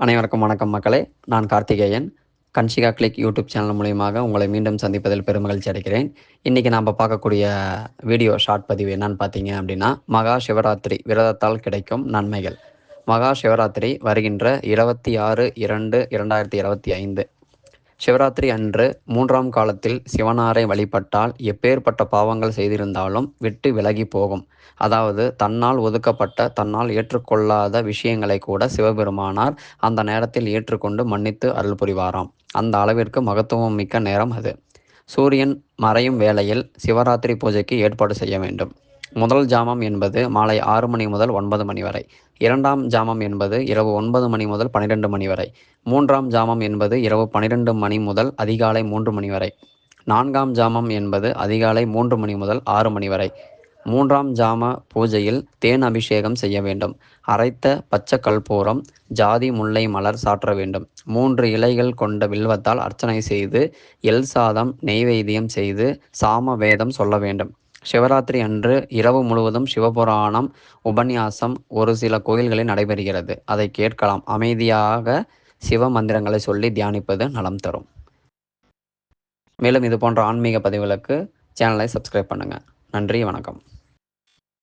அனைவருக்கும் வணக்கம் மக்களே. நான் Karthikeyan. Kanshika click YouTube channel மூலியமாக உங்களை மீண்டும் சந்திப்பதில் பெருமகிழ்ச்சி அடைகிறேன். இன்றைக்கி நாம் பார்க்கக்கூடிய வீடியோ ஷார்ட் பதிவு என்னன்னு பார்த்தீங்க அப்படின்னா, மகா சிவராத்திரி விரதத்தால் கிடைக்கும் நன்மைகள். மகா சிவராத்திரி வருகின்ற 26/2/2025 சிவராத்திரி அன்று 3ஆம் காலத்தில் சிவனாரை வழிபட்டால் எப்பேற்பட்ட பாவங்கள் செய்திருந்தாலும் விட்டு விலகி போகும். அதாவது தன்னால் ஒதுக்கப்பட்ட, தன்னால் ஏற்றுக்கொள்ளாத விஷயங்களை கூட சிவபெருமானார் அந்த நேரத்தில் ஏற்றுக்கொண்டு மன்னித்து அருள் புரிவாராம். அந்த அளவிற்கு மகத்துவம் மிக்க நேரம் அது. சூரியன் மறையும் வேளையில் சிவராத்திரி பூஜைக்கு ஏற்பாடு செய்ய வேண்டும். முதல் ஜாமம் என்பது மாலை 6 மணி முதல் 9 மணி வரை. 2ஆம் ஜாமம் என்பது இரவு 9 மணி முதல் 12 மணி வரை. 3ஆம் ஜாமம் என்பது இரவு 12 மணி முதல் அதிகாலை 3 மணி வரை. 4ஆம் ஜாமம் என்பது அதிகாலை 3 மணி முதல் 6 மணி வரை. 3ஆம் ஜாம பூஜையில் தேன் அபிஷேகம் செய்ய வேண்டும். அரைத்த பச்சை கற்பூரம், ஜாதி முல்லை மலர் சாற்ற வேண்டும். 3 இலைகள் கொண்ட வில்வத்தால் அர்ச்சனை செய்து எல் சாதம் நெய்வேத்தியம் செய்து சாம வேதம் சொல்ல வேண்டும். சிவராத்திரி அன்று இரவு முழுவதும் சிவபுராணம் உபன்யாசம் ஒரு சில கோயில்களில் நடைபெறுகிறது. அதை கேட்கலாம். அமைதியாக சிவ மந்திரங்களை சொல்லி தியானிப்பது நலம் தரும். மேலும் இது போன்ற ஆன்மீக பதிவுகளுக்கு சேனலை சப்ஸ்கிரைப் பண்ணுங்கள். நன்றி, வணக்கம்.